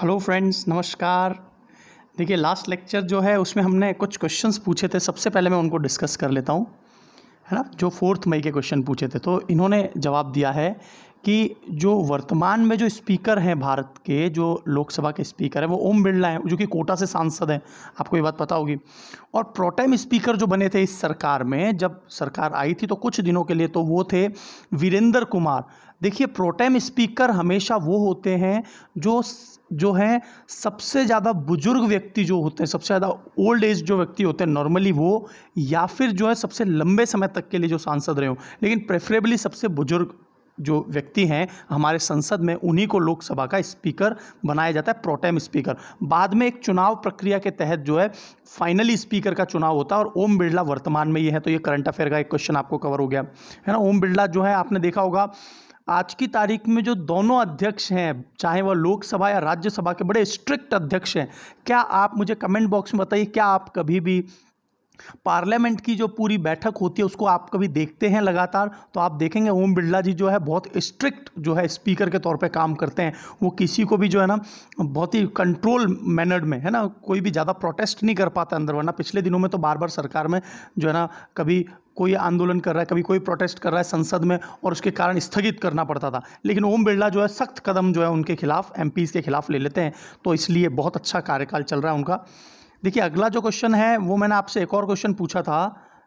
Hello friends, नमस्कार। देखिए, last lecture जो है उसमें हमने कुछ क्वेश्चंस पूछे थे। सबसे पहले मैं उनको डिस्कस कर लेता हूँ, है ना। जो 4 मई के क्वेश्चन पूछे थे, तो इन्होंने जवाब दिया है कि जो वर्तमान में जो स्पीकर हैं भारत के, जो लोकसभा के स्पीकर हैं, वो ओम बिरला हैं, जो कि कोटा से सांसद हैं। आपको ये बात पता होगी। और प्रोटेम स्पीकर जो बने थे इस सरकार में, जब सरकार आई थी तो कुछ दिनों के लिए तो वो थे वीरेंद्र कुमार। देखिए, प्रोटेम स्पीकर हमेशा वो होते हैं जो हैं सबसे ज़्यादा बुजुर्ग व्यक्ति जो होते हैं, सबसे ज़्यादा ओल्ड एज जो व्यक्ति होते हैं नॉर्मली वो, या फिर जो है सबसे लंबे समय तक के लिए जो सांसद रहे हो। लेकिन प्रेफरेबली सबसे बुजुर्ग जो व्यक्ति हैं हमारे संसद में, उन्हीं को लोकसभा का स्पीकर बनाया जाता है, प्रोटेम स्पीकर। बाद में एक चुनाव प्रक्रिया के तहत जो है फाइनली स्पीकर का चुनाव होता है, और ओम बिरला वर्तमान में ये है। तो ये करंट अफेयर का एक क्वेश्चन आपको कवर हो गया, है ना। ओम बिरला जो है, आपने देखा होगा आज की तारीख में जो दोनों अध्यक्ष हैं, चाहे वह लोकसभा या राज्यसभा के, बड़े स्ट्रिक्ट अध्यक्ष हैं। क्या आप मुझे कमेंट बॉक्स में बताइए, क्या आप कभी भी पार्लियामेंट की जो पूरी बैठक होती है उसको आप कभी देखते हैं लगातार? तो आप देखेंगे ओम बिरला जी जो है बहुत स्ट्रिक्ट जो है स्पीकर के तौर पे काम करते हैं। वो किसी को भी जो है ना बहुत ही कंट्रोल मैनर्ड में, है ना, कोई भी ज़्यादा प्रोटेस्ट नहीं कर पाता अंदर। वरना पिछले दिनों में तो बार बार सरकार में जो है ना, कभी कोई आंदोलन कर रहा है, कभी कोई प्रोटेस्ट कर रहा है संसद में, और उसके कारण स्थगित करना पड़ता था। लेकिन ओम बिरला जो है सख्त कदम जो है उनके खिलाफ, एमपीज़ के खिलाफ ले लेते हैं। तो इसलिए बहुत अच्छा कार्यकाल चल रहा है उनका। देखिए, अगला जो क्वेश्चन है वो मैंने आपसे एक और क्वेश्चन पूछा था,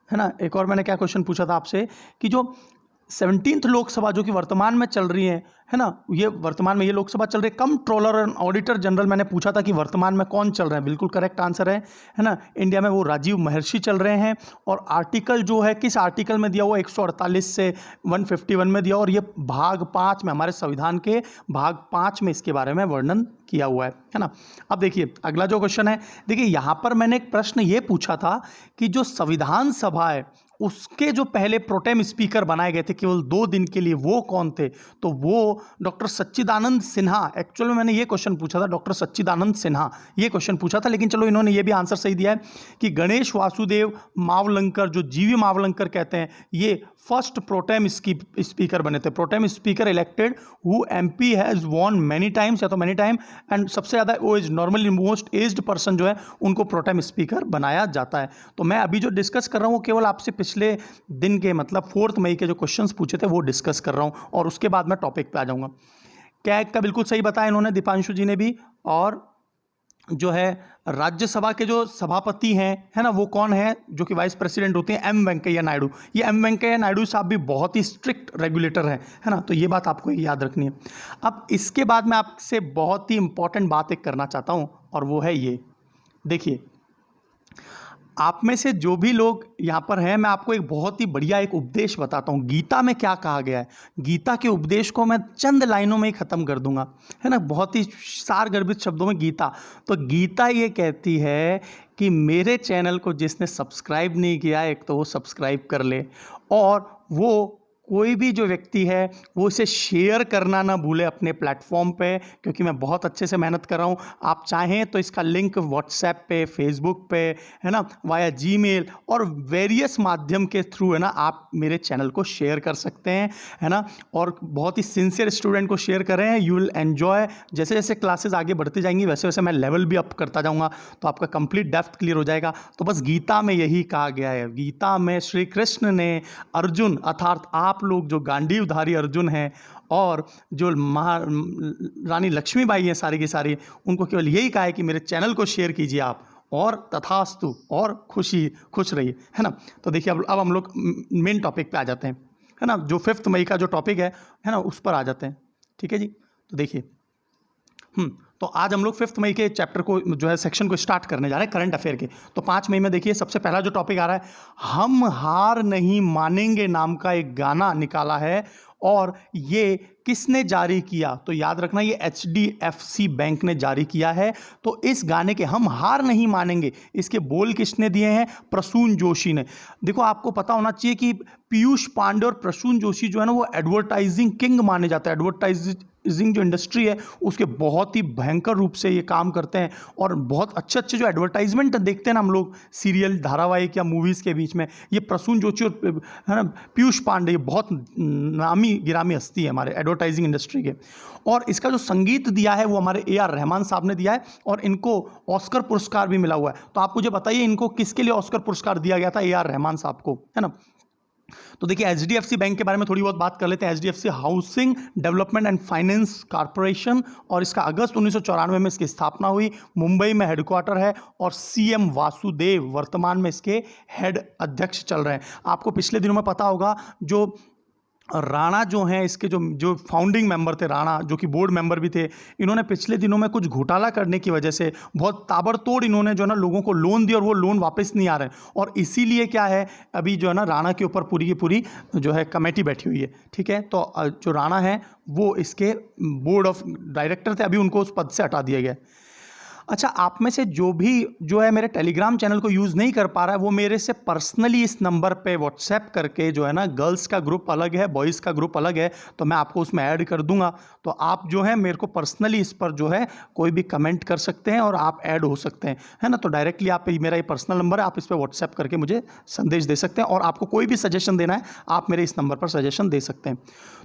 है ना। एक और मैंने क्या क्वेश्चन पूछा था आपसे कि जो 17th लोकसभा जो कि वर्तमान में चल रही है ना, ये वर्तमान में ये लोकसभा चल रही है, कंट्रोलर एंड ऑडिटर जनरल, मैंने पूछा था कि वर्तमान में कौन चल रहे हैं। बिल्कुल करेक्ट आंसर है ना। इंडिया में वो राजीव महर्षि चल रहे हैं। और आर्टिकल जो है, किस आर्टिकल में दिया हुआ, 148 से 151 में दिया, और ये भाग 5 में, हमारे संविधान के भाग 5 में इसके बारे में वर्णन किया हुआ है ना। अब देखिए अगला जो क्वेश्चन है, देखिए यहाँ पर मैंने एक प्रश्न ये पूछा था कि जो संविधान सभा है उसके जो पहले प्रोटेम स्पीकर बनाए गए थे केवल 2 दिन के लिए, वो कौन थे? तो वो डॉक्टर सच्चिदानंद सिन्हा। एक्चुअल में मैंने ये क्वेश्चन पूछा था, डॉक्टर सच्चिदानंद सिन्हा ये क्वेश्चन पूछा था, लेकिन चलो इन्होंने ये भी आंसर सही दिया है कि गणेश वासुदेव मावलंकर, जो जीवी मावलंकर कहते हैं, ये फर्स्ट प्रोटेम स्पीकर बने थे। Pro tem speaker elected who MP has won many times, या तो मेनी टाइम, एंड सबसे ज़्यादा age, normally most aged person जो है उनको प्रोटेम स्पीकर बनाया जाता है। तो मैं अभी जो डिस्कस कर रहा हूँ वो केवल आपसे पिछले दिन के, मतलब 4 मई के जो क्वेश्चंस पूछे थे वो डिस्कस कर रहा हूँ, और उसके बाद मैं टॉपिक पे आ जाऊँगा। कैग का बिल्कुल सही बताया इन्होंने, दीपांशु जी ने भी। और जो है राज्यसभा के जो सभापति हैं, है ना, वो कौन है? जो कि वाइस प्रेसिडेंट होते हैं, एम वेंकैया नायडू। ये एम वेंकैया नायडू साहब भी बहुत ही स्ट्रिक्ट रेगुलेटर है ना। तो ये बात आपको याद रखनी है। अब इसके बाद मैं आपसे बहुत ही इंपॉर्टेंट बात एक करना चाहता हूँ, और वो है ये। देखिए, आप में से जो भी लोग यहाँ पर हैं, मैं आपको एक बहुत ही बढ़िया एक उपदेश बताता हूँ। गीता में क्या कहा गया है, गीता के उपदेश को मैं चंद लाइनों में ही ख़त्म कर दूंगा, है ना। बहुत ही सारगर्भित शब्दों में गीता। तो गीता ये कहती है कि मेरे चैनल को जिसने सब्सक्राइब नहीं किया, एक तो वो सब्सक्राइब कर ले, और वो कोई भी जो व्यक्ति है वो इसे शेयर करना ना भूले अपने प्लेटफॉर्म पे, क्योंकि मैं बहुत अच्छे से मेहनत कर रहा हूँ। आप चाहें तो इसका लिंक व्हाट्सएप पे, फेसबुक पे, है ना, वाया जीमेल और वेरियस माध्यम के थ्रू, है ना, आप मेरे चैनल को शेयर कर सकते हैं, है ना। और बहुत ही सिंसियर स्टूडेंट को शेयर कर रहे हैं। You will enjoy. जैसे जैसे क्लासेस आगे बढ़ती जाएंगी वैसे वैसे मैं लेवल भी अप करता जाऊँगा, तो आपका कंप्लीट डेप्थ क्लियर हो जाएगा। तो बस गीता में यही कहा गया है। गीता में श्री कृष्ण ने अर्जुन, अर्थात आप लोग जो गांडीवधारी अर्जुन हैं, और जो रानी लक्ष्मीबाई हैं सारी की सारी, उनको केवल यही कहा है कि मेरे चैनल को शेयर कीजिए आप, और तथास्तु, और खुश रहिए, है ना। तो देखिए अब हम लोग मेन टॉपिक पे आ जाते हैं, है ना। जो 5 मई का जो टॉपिक है ना, उस पर आ जाते हैं। ठीक है जी। तो देखिए तो आज हम लोग 5 मई के चैप्टर को जो है सेक्शन को स्टार्ट करने जा रहे हैं करंट अफेयर के। तो 5 मई में देखिए सबसे पहला जो टॉपिक आ रहा है, हम हार नहीं मानेंगे नाम का एक गाना निकाला है, और ये किसने जारी किया? तो याद रखना, ये HDFC बैंक ने जारी किया है। तो इस गाने के हम हार नहीं मानेंगे, इसके बोल किसने दिए हैं? प्रसून जोशी ने। देखो, आपको पता होना चाहिए कि पीयूष पांडे और प्रसून जोशी जो है ना, वो एडवर्टाइजिंग किंग माने जाते हैं। एडवर्टाइजिंग जो इंडस्ट्री है उसके बहुत ही भयंकर रूप से ये काम करते हैं, और बहुत अच्छे अच्छे जो एडवर्टाइजमेंट देखते हैं ना हम लोग सीरियल, धारावाहिक या मूवीज़ के बीच में, ये प्रसून जोशी और, है ना, पीयूष पांडे, बहुत नामी गिरामी हस्ती है हमारे एडवर्टाइजिंग इंडस्ट्री के। और इसका जो संगीत दिया है वो हमारे ए आर रहमान साहब ने दिया है और इनको ऑस्कर पुरस्कार भी मिला हुआ है। तो आप मुझे बताइए इनको किसके लिए ऑस्कर पुरस्कार दिया गया था, ए आर रहमान साहब को, है ना। तो देखिए एचडीएफसी बैंक के बारे में थोड़ी बहुत बात कर लेते हैं। HDFC housing development and finance corporation, और इसका अगस्त 1994 में इसकी स्थापना हुई। मुंबई में हेडक्वार्टर है और सीएम वासुदेव वर्तमान में इसके हेड अध्यक्ष चल रहे हैं। आपको पिछले दिनों में पता होगा जो राणा जो हैं इसके जो फाउंडिंग मेंबर थे, राणा जो कि बोर्ड मेंबर भी थे, इन्होंने पिछले दिनों में कुछ घोटाला करने की वजह से बहुत ताबड़तोड़ इन्होंने जो है ना लोगों को लोन दिया और वो लोन वापस नहीं आ रहे हैं। और इसीलिए क्या है, अभी जो है ना राणा के ऊपर पूरी की पूरी जो है कमेटी बैठी हुई है, ठीक है। तो जो राणा है वो इसके बोर्ड ऑफ डायरेक्टर थे, अभी उनको उस पद से हटा दिया गया। अच्छा, आप में से जो भी जो है मेरे टेलीग्राम चैनल को यूज़ नहीं कर पा रहा है वो मेरे से पर्सनली इस नंबर पे व्हाट्सएप करके जो है ना, गर्ल्स का ग्रुप अलग है, बॉयज़ का ग्रुप अलग है, तो मैं आपको उसमें ऐड कर दूंगा। तो आप जो है मेरे को पर्सनली इस पर जो है कोई भी कमेंट कर सकते हैं और आप ऐड हो सकते हैं, है ना। तो डायरेक्टली आप, मेरा ये पर्सनल नंबर है, आप इस पर व्हाट्सएप करके मुझे संदेश दे सकते हैं और आपको कोई भी सजेशन देना है आप मेरे इस नंबर पर सजेशन दे सकते हैं।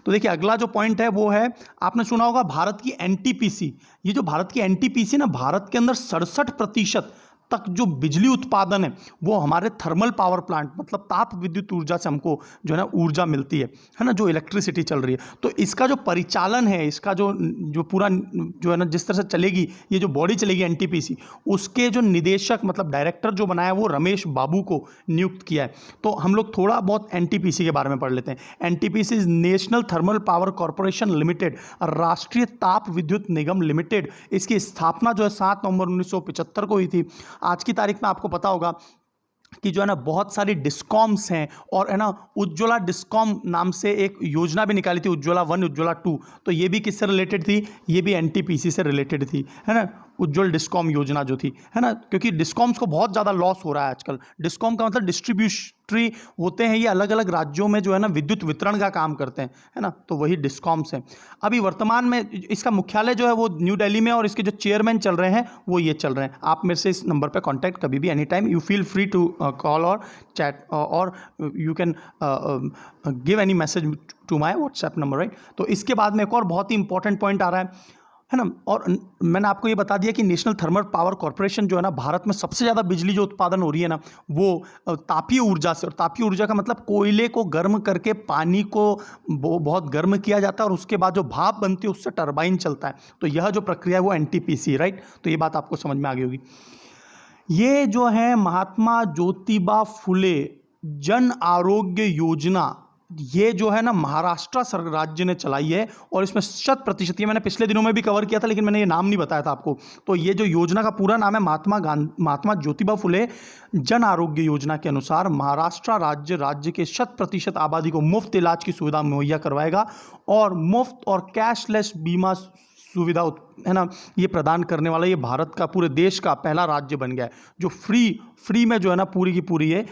तो देखिए अगला जो पॉइंट है वो है, आपने सुना होगा भारत की एनटीपीसी। ये जो भारत की एनटीपीसी ना, भारत के अंदर 67% तक जो बिजली उत्पादन है वो हमारे थर्मल पावर प्लांट, मतलब ताप विद्युत ऊर्जा से हमको जो है ना ऊर्जा मिलती है ना, जो इलेक्ट्रिसिटी चल रही है। तो इसका जो परिचालन है, इसका जो पूरा जो है ना जिस तरह से चलेगी, ये जो बॉडी चलेगी एनटीपीसी, उसके जो निदेशक मतलब डायरेक्टर जो बनाया वो रमेश बाबू को नियुक्त किया है। तो हम लोग थोड़ा बहुत एनटीपीसी के बारे में पढ़ लेते हैं। NTPC is national thermal power corporation limited, राष्ट्रीय ताप विद्युत निगम लिमिटेड। इसकी स्थापना जो है 7 नवंबर 1975 को हुई थी। आज की तारीख में आपको पता होगा कि जो है ना बहुत सारी डिस्कॉम्स हैं, और है ना उज्ज्वला डिस्कॉम नाम से एक योजना भी निकाली थी, उज्ज्वला 1 उज्ज्वला 2। तो ये भी किससे रिलेटेड थी, ये भी एनटीपीसी से रिलेटेड थी, है ना। उज्ज्वल डिस्कॉम योजना जो थी, है ना, क्योंकि डिस्कॉम्स को बहुत ज़्यादा लॉस हो रहा है आजकल। डिस्कॉम का मतलब डिस्ट्रीब्यूटरी होते हैं, ये अलग अलग राज्यों में जो है ना विद्युत वितरण का काम करते हैं, है ना। तो वही डिस्कॉम्स हैं। अभी वर्तमान में इसका मुख्यालय जो है वो न्यू दिल्ली में, और इसके जो चेयरमैन चल रहे हैं वो ये चल रहे हैं। आप मेरे से इस नंबर पर कॉन्टैक्ट कभी भी any time, you feel free to call और चैट, और you can give any message to my WhatsApp number, right. तो इसके बाद में एक और बहुत ही इंपॉर्टेंट पॉइंट आ रहा है ना। और मैंने आपको ये बता दिया कि नेशनल थर्मल पावर कॉरपोरेशन जो है ना, भारत में सबसे ज़्यादा बिजली जो उत्पादन हो रही है ना वो तापीय ऊर्जा से, और तापीय ऊर्जा का मतलब कोयले को गर्म करके पानी को बहुत गर्म किया जाता है और उसके बाद जो भाप बनती है उससे टरबाइन चलता है। तो यह जो प्रक्रिया है वो एनटीपीसी, राइट। तो ये बात आपको समझ में आ गई होगी। ये जो है महात्मा ज्योतिबा फुले जन आरोग्य योजना, ये जो है ना महाराष्ट्र राज्य ने चलाई है, और इसमें 100%, ये मैंने पिछले दिनों में भी कवर किया था लेकिन मैंने ये नाम नहीं बताया था आपको। तो ये जो योजना का पूरा नाम है महात्मा ज्योतिबा फुले जन आरोग्य योजना के अनुसार महाराष्ट्र राज्य के 100% आबादी को मुफ्त इलाज की सुविधा मुहैया करवाएगा, और मुफ्त और कैशलेस बीमा सुविधा है ना ये प्रदान करने वाला ये भारत का, पूरे देश का पहला राज्य बन गया है जो फ्री में जो है ना पूरी की पूरी ये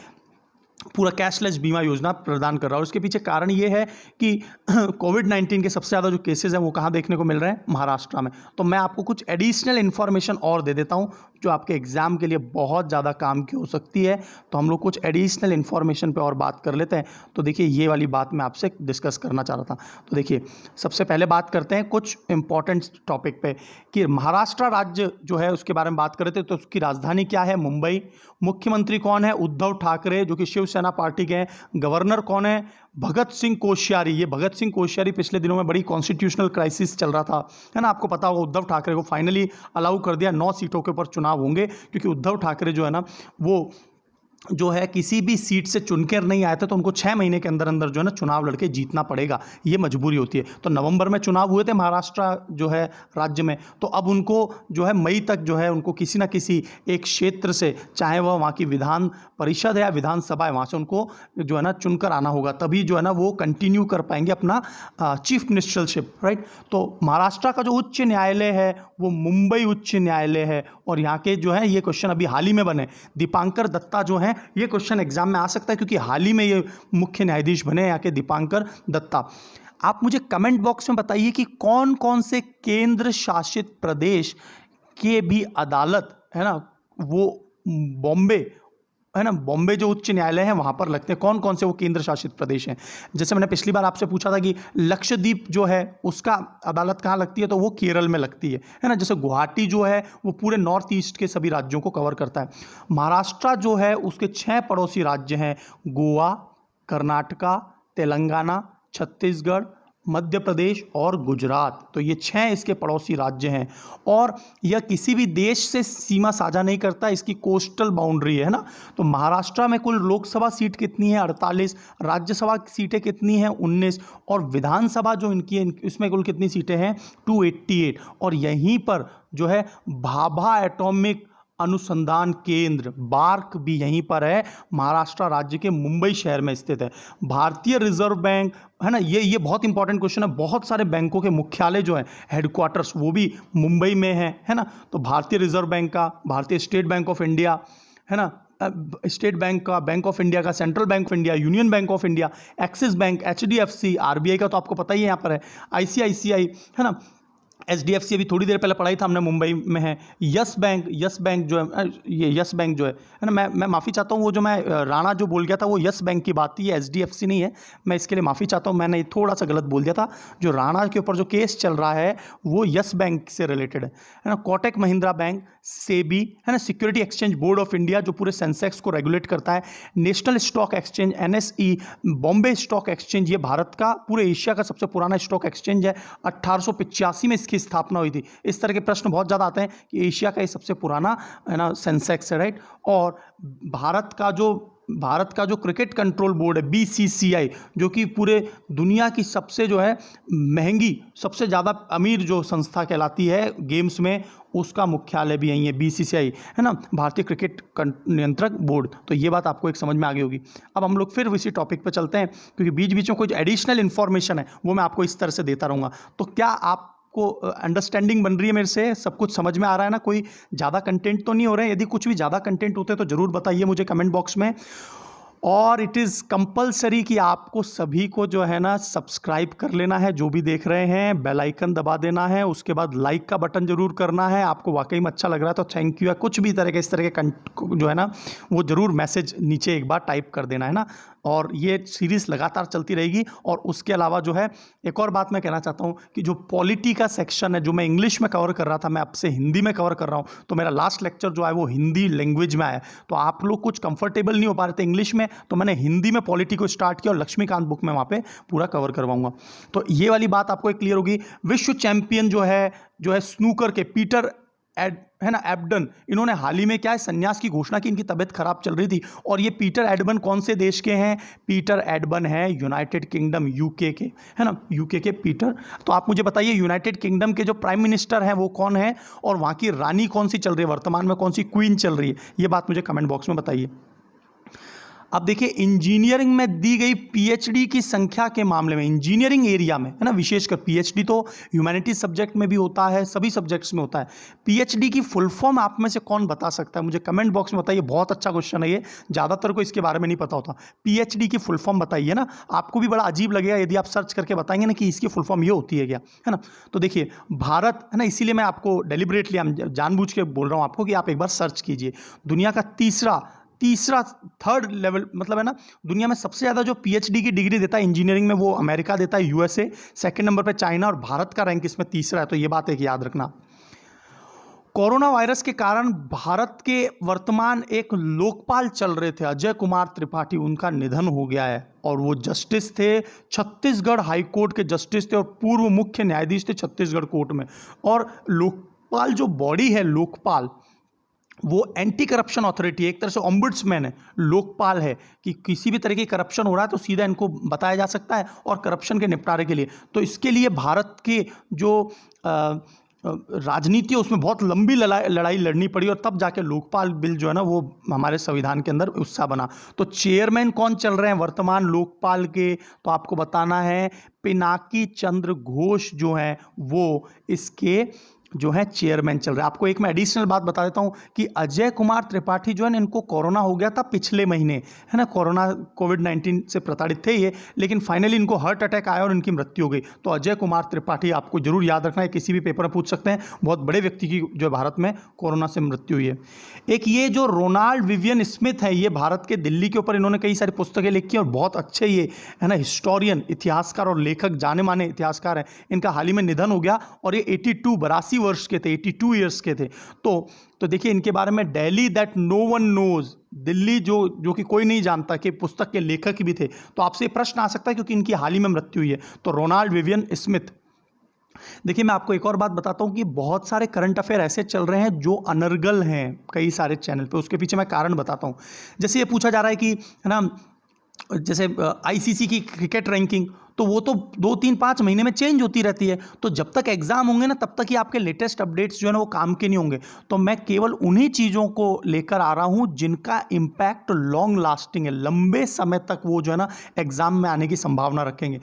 पूरा कैशलेस बीमा योजना प्रदान कर रहा है। और उसके पीछे कारण ये है कि कोविड-19 के सबसे ज़्यादा जो केसेस हैं वो कहाँ देखने को मिल रहे हैं, महाराष्ट्र में। तो मैं आपको कुछ एडिशनल इन्फॉर्मेशन और दे देता हूँ जो आपके एग्जाम के लिए बहुत ज़्यादा काम की हो सकती है। तो हम लोग कुछ एडिशनल इन्फॉर्मेशन पे और बात कर लेते हैं। तो देखिए ये वाली बात मैं आपसे डिस्कस करना चाह रहा था। तो देखिए सबसे पहले बात करते हैं कुछ इंपॉर्टेंट टॉपिक पे कि महाराष्ट्र राज्य जो है उसके बारे में बात कर रहे थे। तो उसकी राजधानी क्या है, मुंबई। मुख्यमंत्री कौन है, उद्धव ठाकरे जो कि शिवसेना पार्टी के हैं। गवर्नर कौन है, भगत सिंह कोश्यारी। ये भगत सिंह कोश्यारी पिछले दिनों में बड़ी कॉन्स्टिट्यूशनल क्राइसिस चल रहा था, है ना, आपको पता होगा। उद्धव ठाकरे को फाइनली अलाउ कर दिया, 9 सीटों के ऊपर चुनाव होंगे, क्योंकि उद्धव ठाकरे जो है ना वो जो है किसी भी सीट से चुनकर नहीं आए थे, तो उनको 6 महीने के अंदर अंदर जो है ना चुनाव लड़के जीतना पड़ेगा, ये मजबूरी होती है। तो नवंबर में चुनाव हुए थे महाराष्ट्र जो है राज्य में, तो अब उनको जो है मई तक जो है उनको किसी ना किसी एक क्षेत्र से, चाहे वह वहाँ की विधान परिषद है या विधानसभा है, वहाँ से उनको जो है ना चुनकर आना होगा, तभी जो है ना वो कंटिन्यू कर पाएंगे अपना चीफ मिनिस्टरशिप, राइट। तो महाराष्ट्र का जो उच्च न्यायालय है वो मुंबई उच्च न्यायालय है, और यहाँ के जो है ये क्वेश्चन अभी हाल ही में बने, दीपांकर दत्ता जो है ये क्वेश्चन एग्जाम में आ सकता है, क्योंकि हाल ही में ये मुख्य न्यायाधीश बने यहाँ के दीपांकर दत्ता। आप मुझे कमेंट बॉक्स में बताइए कि कौन कौन से केंद्र शासित प्रदेश के भी अदालत है ना वो बॉम्बे है ना, बॉम्बे जो उच्च न्यायालय है वहाँ पर लगते हैं। कौन कौन से वो केंद्र शासित प्रदेश हैं? जैसे मैंने पिछली बार आपसे पूछा था कि लक्षद्वीप जो है उसका अदालत कहाँ लगती है, तो वो केरल में लगती है ना। जैसे गुवाहाटी जो है वो पूरे नॉर्थ ईस्ट के सभी राज्यों को कवर करता है। महाराष्ट्र जो है उसके 6 पड़ोसी राज्य हैं, गोवा, कर्नाटका, तेलंगाना, छत्तीसगढ़, मध्य प्रदेश और गुजरात। तो ये 6 इसके पड़ोसी राज्य हैं और यह किसी भी देश से सीमा साझा नहीं करता, इसकी कोस्टल बाउंड्री है ना। तो महाराष्ट्र में कुल लोकसभा सीट कितनी है? 48। राज्यसभा सीटें कितनी हैं? 19। और विधानसभा जो इनकी है इसमें कुल कितनी सीटें हैं? 288। और यहीं पर जो है भाभा एटॉमिक अनुसंधान केंद्र बार्क भी यहीं पर है, महाराष्ट्र राज्य के मुंबई शहर में स्थित है। भारतीय रिजर्व बैंक है ना, ये बहुत इंपॉर्टेंट क्वेश्चन है। बहुत सारे बैंकों के मुख्यालय जो है, हेडक्वार्टर्स, वो भी मुंबई में है ना। तो भारतीय रिजर्व बैंक का, भारतीय स्टेट बैंक ऑफ इंडिया है ना, स्टेट बैंक का, बैंक ऑफ इंडिया का, central bank of India, union bank of India, axis bank, HDFC, RBI का तो आपको पता ही है यहाँ पर है, ICICI है ना, HDFC अभी थोड़ी देर पहले पढ़ाई था हमने, मुंबई में है। यस बैंक जो है, ये यस बैंक जो है ना, मैं माफ़ी चाहता हूँ, वो जो मैं राणा जो बोल गया था वो यस बैंक की बात थी, ये HDFC नहीं है। मैं इसके लिए माफ़ी चाहता हूँ, मैंने थोड़ा सा गलत बोल दिया था। जो राणा के ऊपर जो केस चल रहा है वो यस बैंक से रिलेटेड है ना। कोटक महिंद्रा बैंक, सेबी है ना, security exchange board of India जो पूरे सेंसेक्स को रेगुलेट करता है, national stock exchange NSE, Bombay stock exchange, ये भारत का, पूरे एशिया का सबसे पुराना स्टॉक एक्सचेंज है। 1885 में इसकी स्थापना हुई थी। इस तरह के प्रश्न बहुत ज़्यादा आते हैं कि एशिया का ये सबसे पुराना है ना सेंसेक्स है, राइट। और भारत का जो क्रिकेट कंट्रोल बोर्ड है BCCI, जो कि पूरे दुनिया की सबसे जो है महंगी, सबसे ज़्यादा अमीर जो संस्था कहलाती है गेम्स में, उसका मुख्यालय भी यहीं है, BCCI है ना, भारतीय क्रिकेट नियंत्रक बोर्ड। तो ये बात आपको एक समझ में आ गई होगी। अब हम लोग फिर इसी टॉपिक पे चलते हैं, क्योंकि बीच बीच में कुछ एडिशनल इन्फॉर्मेशन है वो मैं आपको इस तरह से देता रहूँगा। तो क्या आपको अंडरस्टैंडिंग बन रही है मेरे से? सब कुछ समझ में आ रहा है ना? कोई ज़्यादा कंटेंट तो नहीं हो रहे हैं? यदि कुछ भी ज़्यादा कंटेंट होते तो ज़रूर बताइए मुझे कमेंट बॉक्स में। और इट इज़ कंपलसरी कि आपको सभी को जो है ना सब्सक्राइब कर लेना है, जो भी देख रहे हैं, बेल आइकन दबा देना है, उसके बाद लाइक का बटन जरूर करना है। आपको वाकई में अच्छा लग रहा है तो थैंक यू, या कुछ भी तरह के इस तरह के जो है ना वो ज़रूर मैसेज नीचे एक बार टाइप कर देना है ना। और ये सीरीज़ लगातार चलती रहेगी। और उसके अलावा जो है एक और बात मैं कहना चाहता हूँ कि जो पॉलिटी का सेक्शन है, जो मैं इंग्लिश में कवर कर रहा था, मैं अब से हिंदी में कवर कर रहा हूँ। तो मेरा लास्ट लेक्चर जो है वो हिंदी लैंग्वेज में आया। तो आप लोग कुछ कंफर्टेबल नहीं हो पा रहे थे इंग्लिश में, तो मैंने हिंदी में पॉलिटी को स्टार्ट किया और लक्ष्मीकांत बुक में वहाँ पे पूरा कवर करवाऊंगा। तो ये वाली बात आपको क्लियर होगी। विश्व चैंपियन जो है स्नूकर के पीटर है ना एबडन, इन्होंने हाल ही में क्या है संन्यास की घोषणा की। इनकी तबीयत खराब चल रही थी। और ये पीटर एडबन कौन से देश के हैं? पीटर एडबन है यूनाइटेड किंगडम, यूके के, है ना, यूके के पीटर। तो आप मुझे बताइए यूनाइटेड किंगडम के जो प्राइम मिनिस्टर हैं वो कौन है, और वहाँ की रानी कौन सी चल रही है, वर्तमान में कौन सी क्वीन चल रही है, ये बात मुझे कमेंट बॉक्स में बताइए। अब देखिए इंजीनियरिंग में दी गई PhD की संख्या के मामले में, इंजीनियरिंग एरिया में है ना, विशेषकर PhD तो ह्यूमैनिटीज सब्जेक्ट में भी होता है, सभी सब्जेक्ट्स में होता है। PhD की फुल फॉर्म आप में से कौन बता सकता है? मुझे कमेंट बॉक्स में बताइए। बहुत अच्छा क्वेश्चन है ये, ज़्यादातर को इसके बारे में नहीं पता होता। PhD की फुल फॉर्म बताइए ना। आपको भी बड़ा अजीब लगेगा यदि आप सर्च करके बताएंगे ना कि इसकी फुल फॉर्म ये होती है क्या, है ना। तो देखिए भारत है ना, इसीलिए मैं आपको डेलिबरेटली जानबूझ के बोल रहा हूँ आपको कि आप एक बार सर्च कीजिए। दुनिया का तीसरा थर्ड लेवल मतलब है ना, दुनिया में सबसे ज़्यादा जो PhD की डिग्री देता है इंजीनियरिंग में वो अमेरिका देता है, USA, सेकंड नंबर पे चाइना, और भारत का रैंक इसमें तीसरा है। तो ये बात एक याद रखना। कोरोना वायरस के कारण भारत के वर्तमान एक लोकपाल चल रहे थे, अजय कुमार त्रिपाठी, उनका निधन हो गया है। और वो जस्टिस थे, छत्तीसगढ़ हाई कोर्ट के जस्टिस थे और पूर्व मुख्य न्यायाधीश थे छत्तीसगढ़ कोर्ट में। और लोकपाल जो बॉडी है, लोकपाल, वो एंटी करप्शन अथॉरिटी, एक तरह से ओम्बुड्समैन है, लोकपाल है, कि किसी भी तरह की करप्शन हो रहा है तो सीधा इनको बताया जा सकता है और करप्शन के निपटारे के लिए। तो इसके लिए भारत के जो राजनीति है उसमें बहुत लंबी लड़ाई लड़नी पड़ी, और तब जाके लोकपाल बिल जो है ना वो हमारे संविधान के अंदर उत्साह बना। तो चेयरमैन कौन चल रहे हैं वर्तमान लोकपाल के? तो आपको बताना है पिनाकी चंद्र घोष जो हैं वो इसके जो है चेयरमैन चल रहे हैं। आपको एक मैं एडिशनल बात बता देता हूं कि अजय कुमार त्रिपाठी जो है ना, इनको कोरोना हो गया था पिछले महीने, है ना, कोरोना कोविड-19 से प्रताड़ित थे ये, लेकिन फाइनली इनको हार्ट अटैक आया और इनकी मृत्यु हो गई। तो अजय कुमार त्रिपाठी आपको जरूर याद रखना है, किसी भी पेपर में पूछ सकते हैं, बहुत बड़े व्यक्ति की जो है भारत में कोरोना से मृत्यु हुई है। एक ये जो रोनाल्ड विवियन स्मिथ है, ये भारत के दिल्ली के ऊपर इन्होंने कई सारी पुस्तकें लिखी और बहुत अच्छे ये, है ना, हिस्टोरियन, इतिहासकार और लेखक, जाने माने इतिहासकार हैं। इनका हाल ही में निधन हो गया और ये 82 वर्ष के थे, 82 ईयर्स के थे। तो देखिए इनके बारे में, daily that no one knows, Delhi जो कि कोई नहीं जानता, कि पुस्तक के लेखक भी थे। तो आपसे प्रश्न आ सकता है क्योंकि इनकी हाल ही में मृत्यु हुई है। तो रोनाल्ड विवियन स्मिथ। देखिए मैं आपको एक और बात बताता हूं कि बहुत सारे करंट अफेयर ऐसे चल रहे हैं जो अनर्गल हैं कई सारे चैनल पे, उसके पीछे मैं कारण बताता हूं। जैसे ये पूछा जा रहा है कि, है ना, जैसे आईसीसी की क्रिकेट रैंकिंग, तो वो तो 2-3-5 महीने में चेंज होती रहती है। तो जब तक एग्जाम होंगे ना, तब तक ही आपके लेटेस्ट अपडेट्स जो है ना वो काम के नहीं होंगे। तो मैं केवल उन्हीं चीज़ों को लेकर आ रहा हूं जिनका इम्पैक्ट लॉन्ग लास्टिंग है, लंबे समय तक वो जो है ना एग्जाम में आने की संभावना रखेंगे।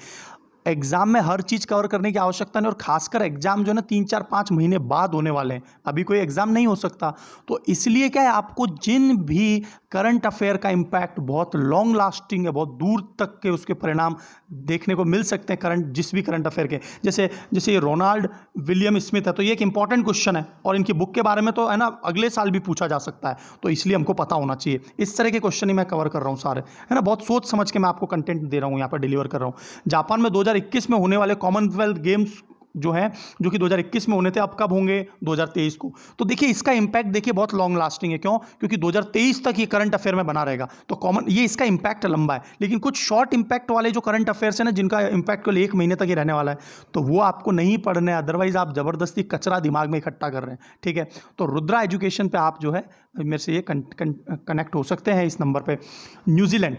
एग्जाम में हर चीज़ कवर करने की आवश्यकता नहीं, और खासकर एग्जाम जो है ना 3-4-5 महीने बाद होने वाले हैं, अभी कोई एग्जाम नहीं हो सकता। तो इसलिए क्या है, आपको जिन भी करंट अफेयर का इम्पैक्ट बहुत लॉन्ग लास्टिंग है, बहुत दूर तक के उसके परिणाम देखने को मिल सकते हैं, करंट जिस भी करंट अफेयर के, जैसे जैसे ये रोनाल्ड विलियम स्मिथ है, तो ये एक इंपॉर्टेंट क्वेश्चन है और इनकी बुक के बारे में तो, है ना, अगले साल भी पूछा जा सकता है, तो इसलिए हमको पता होना चाहिए। इस तरह के क्वेश्चन ही मैं कवर कर रहा हूँ सारे, है ना, बहुत सोच समझ के मैं आपको कंटेंट दे रहा हूँ, यहाँ पर डिलीवर कर रहा हूँ। जापान में 2021 में होने वाले कॉमनवेल्थ गेम्स जो है, जो कि 2021 में होने थे, अब कब होंगे, 2023 को। तो देखिए इसका इंपैक्ट देखिए बहुत लॉन्ग लास्टिंग है। क्यों? क्योंकि 2023 तक ये करंट अफेयर में बना रहेगा। तो कॉमन, ये इसका इंपैक्ट लंबा है। लेकिन कुछ शॉर्ट इंपैक्ट वाले जो करंट अफेयर्स है ना, जिनका इंपैक्ट केवल 1 महीने तक ही रहने वाला है, तो वो आपको नहीं पढ़ने, अदरवाइज आप जबरदस्ती कचरा दिमाग में इकट्ठा कर रहे हैं, ठीक है। तो रुद्रा एजुकेशन पे आप जो है मेरे से ये कनेक्ट हो सकते हैं इस नंबर पे। न्यूजीलैंड,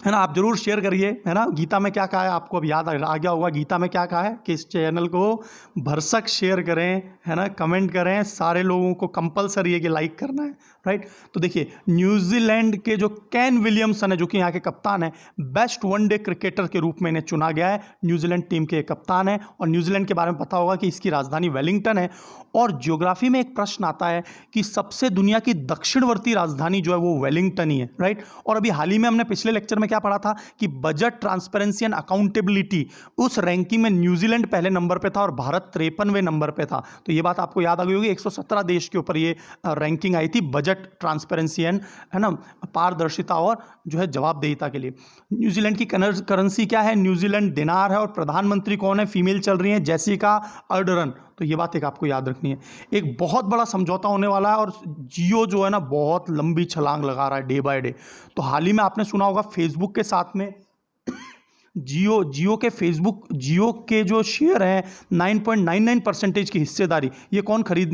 है ना, आप जरूर शेयर करिए, है ना। गीता में क्या कहा है, आपको अब याद आ गया होगा गीता में क्या कहा है, कि इस चैनल को भरसक शेयर करें, है ना, कमेंट करें, सारे लोगों को कंपलसरी है कि लाइक करना है, राइट। तो देखिए न्यूजीलैंड के जो केन विलियमसन है, जो कि यहाँ के कप्तान है, बेस्ट वनडे क्रिकेटर के रूप में इन्हें चुना गया है। न्यूजीलैंड टीम के कप्तान है, और न्यूजीलैंड के बारे में पता होगा कि इसकी राजधानी वेलिंगटन है। और ज्योग्राफी में एक प्रश्न आता है कि सबसे दुनिया की दक्षिणवर्ती राजधानी जो है वो वेलिंगटन ही है, राइट। और अभी हाल ही में हमने पिछले लेक्चर में क्या पढ़ा था कि बजट, ट्रांसपेरेंसी एंड अकाउंटेबिलिटी, उस रैंकिंग में न्यूजीलैंड पहले नंबर पे था और भारत 53वें नंबर पे था। तो ये बात आपको याद आ गई होगी। 117 देश के ऊपर ये रैंकिंग आई थी बजट, ट्रांसपेरेंसी एंड, है ना, पारदर्शिता और जो है जवाबदेहिता के लिए। न्यूजीलैंड की करेंसी क्या है? न्यूजीलैंड दिनार है। और प्रधानमंत्री कौन है? फीमेल चल रही है, जेसिका अर्डर्न। तो ये बात एक आपको याद रखनी है। एक बहुत बड़ा समझौता होने वाला है, और जियो जो है ना बहुत लंबी छलांग लगा रहा है डे बाय डे। तो हाल ही में आपने सुना होगा फेसबुक के साथ में जियो के जो शेयर हैं 9.99% की हिस्सेदारी, ये कौन खरीद